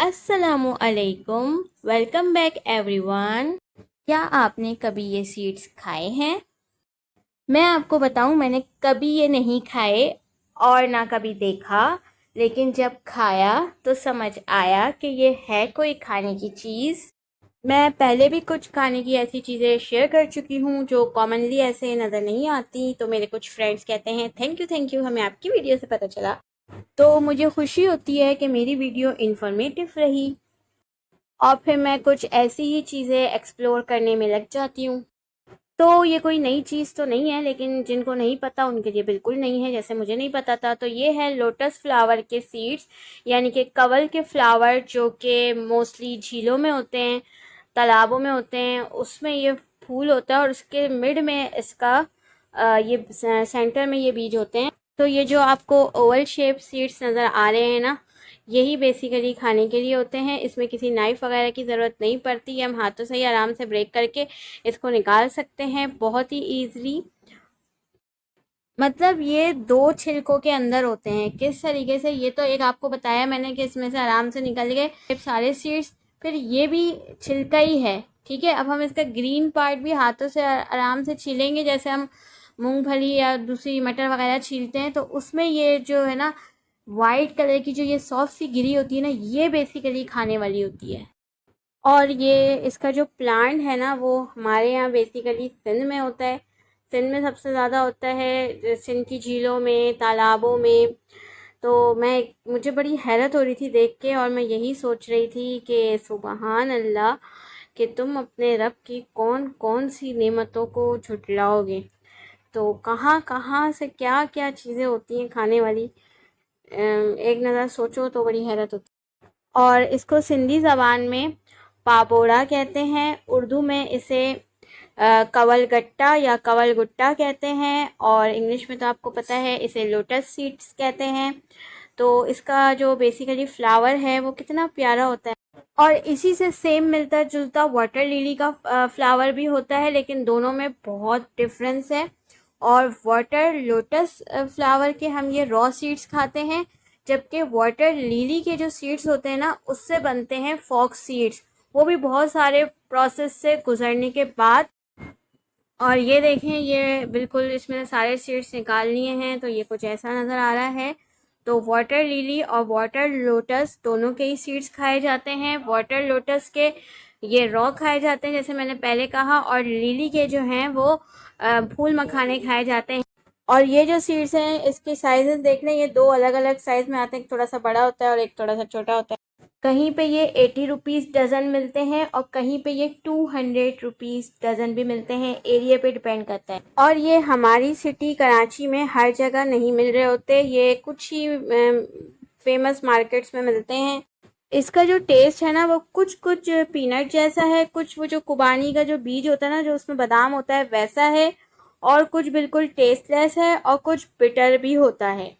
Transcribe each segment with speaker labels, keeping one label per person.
Speaker 1: अस्सलामु अलैकुम, welcome back everyone. क्या आपने कभी ये सीड्स खाए हैं? मैं आपको बताऊं, मैंने कभी ये नहीं खाए और ना कभी देखा, लेकिन जब खाया तो समझ आया कि ये है कोई खाने की चीज़। मैं पहले भी कुछ खाने की ऐसी चीज़ें शेयर कर चुकी हूँ जो कॉमनली ऐसे नज़र नहीं आती, तो मेरे कुछ फ्रेंड्स कहते हैं थैंक यू, हमें आपकी वीडियो से पता चला। तो मुझे खुशी होती है कि मेरी वीडियो इन्फॉर्मेटिव रही और फिर मैं कुछ ऐसी ही चीज़ें एक्सप्लोर करने में लग जाती हूँ। तो ये कोई नई चीज़ तो नहीं है, लेकिन जिनको नहीं पता उनके लिए बिल्कुल नहीं है, जैसे मुझे नहीं पता था। तो ये है लोटस फ्लावर के सीड्स, यानी कि कवल के फ्लावर, जो कि मोस्टली झीलों में होते हैं, तालाबों में होते हैं, उसमें ये फूल होता है और उसके मिड में इसका ये सेंटर में ये बीज होते हैं। तो ये जो आपको ओवल शेप सीड्स नज़र आ रहे हैं ना, यही बेसिकली खाने के लिए होते हैं। इसमें किसी नाइफ वगैरह की ज़रूरत नहीं पड़ती है, हम हाथों से ही आराम से ब्रेक करके इसको निकाल सकते हैं बहुत ही ईज़िली। मतलब ये दो छिलकों के अंदर होते हैं। किस तरीके से, ये तो एक आपको बताया मैंने कि इसमें से आराम से निकल गए सारे सीड्स। फिर ये भी छिलका ही है, ठीक है। अब हम इसका ग्रीन पार्ट भी हाथों से आराम से छीलेंगे, जैसे हम मूंगफली या दूसरी मटर वगैरह छीलते हैं, तो उसमें ये जो है ना वाइट कलर की जो ये सॉफ्ट सी गिरी होती है ना, ये बेसिकली खाने वाली होती है। और ये इसका जो प्लांट है ना, वो हमारे यहाँ बेसिकली सिंध में होता है। सिंध में सबसे ज़्यादा होता है, सिंध की झीलों में, तालाबों में। तो मुझे बड़ी हैरत हो रही थी देख के, और मैं यही सोच रही थी कि सुबहान अल्लाह, कि तुम अपने रब की कौन कौन सी नेमतों को झुटलाओगे। तो कहाँ कहाँ से क्या क्या चीज़ें होती हैं खाने वाली, एक नज़र सोचो तो बड़ी हैरत होती है। और इसको सिंधी ज़बान में पापोड़ा कहते हैं, उर्दू में इसे कवल गट्टा या कवल गुट्टा कहते हैं, और इंग्लिश में तो आपको पता है इसे लोटस सीड्स कहते हैं। तो इसका जो बेसिकली फ्लावर है वो कितना प्यारा होता है, और इसी से सेम मिलता जुलता वाटर लिली का फ्लावर भी होता है, लेकिन दोनों में बहुत डिफरेंस है। और वाटर लोटस फ्लावर के हम ये रॉ सीड्स खाते हैं, जबकि वाटर लिली के जो सीड्स होते हैं ना, उससे बनते हैं फॉक्स सीड्स, वो भी बहुत सारे प्रोसेस से गुजरने के बाद। और ये देखें, ये बिल्कुल इसमें सारे सीड्स निकाल लिए हैं, तो ये कुछ ऐसा नज़र आ रहा है। तो वाटर लिली और वाटर लोटस दोनों के ही सीड्स खाए जाते हैं। वाटर लोटस के ये रॉ खाए जाते हैं, जैसे मैंने पहले कहा, और लिली के जो हैं वो फूल मखाने खाए जाते हैं। और ये जो सीड्स हैं, इसके साइजेस देख लें, ये दो अलग अलग साइज़ में आते हैं, एक थोड़ा सा बड़ा होता है और एक थोड़ा सा छोटा होता है। कहीं पे ये 80 रुपीज़ डज़न मिलते हैं और कहीं पे ये 200 रुपीज़ डज़न भी मिलते हैं, एरिया पे डिपेंड करता है। और ये हमारी सिटी कराची में हर जगह नहीं मिल रहे होते, ये कुछ ही फेमस मार्केट्स में मिलते हैं। इसका जो टेस्ट है ना, वो कुछ कुछ पीनट जैसा है, कुछ वो जो खुबानी का जो बीज होता है ना, जो उसमें बादाम होता है, वैसा है, और कुछ बिल्कुल टेस्टलेस है, और कुछ बिटर भी होता है।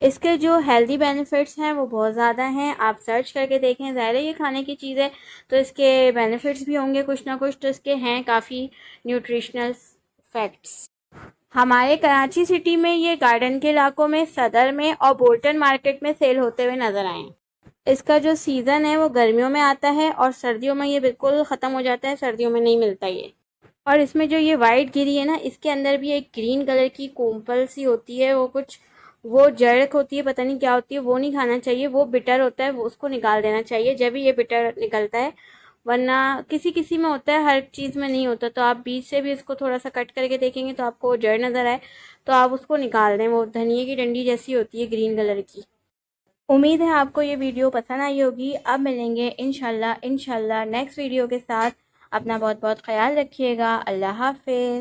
Speaker 1: इसके जो हेल्दी बेनिफिट्स हैं वो बहुत ज़्यादा हैं, आप सर्च करके देखें। ज़ाहिर है ये खाने की चीज़ है, तो इसके बेनिफिट्स भी होंगे कुछ ना कुछ, तो इसके हैं काफ़ी न्यूट्रिशनल फैक्ट्स। हमारे कराची सिटी में ये गार्डन के इलाकों में, सदर में और बोल्टन मार्केट में सेल होते हुए नज़र आए। इसका जो सीज़न है वो गर्मियों में आता है, और सर्दियों में ये बिल्कुल ख़त्म हो जाता है, सर्दियों में नहीं मिलता ये। और इसमें जो ये वाइट गिरी है ना, इसके अंदर भी एक ग्रीन कलर की कोम्पल सी होती है, वो जड़ होती है, पता नहीं क्या होती है, वो नहीं खाना चाहिए, वो बिटर होता है, वो उसको निकाल देना चाहिए जब भी ये बिटर निकलता है। वरना किसी किसी में होता है, हर चीज़ में नहीं होता। तो आप बीच से भी इसको थोड़ा सा कट करके देखेंगे तो आपको जड़ नज़र आए, तो आप उसको निकाल दें। वो धनिए की डंडी जैसी होती है, ग्रीन कलर की। उम्मीद है आपको ये वीडियो पसंद आई होगी। अब मिलेंगे इंशाल्लाह नेक्स्ट वीडियो के साथ। अपना बहुत बहुत ख्याल रखिएगा। अल्लाह हाफिज़।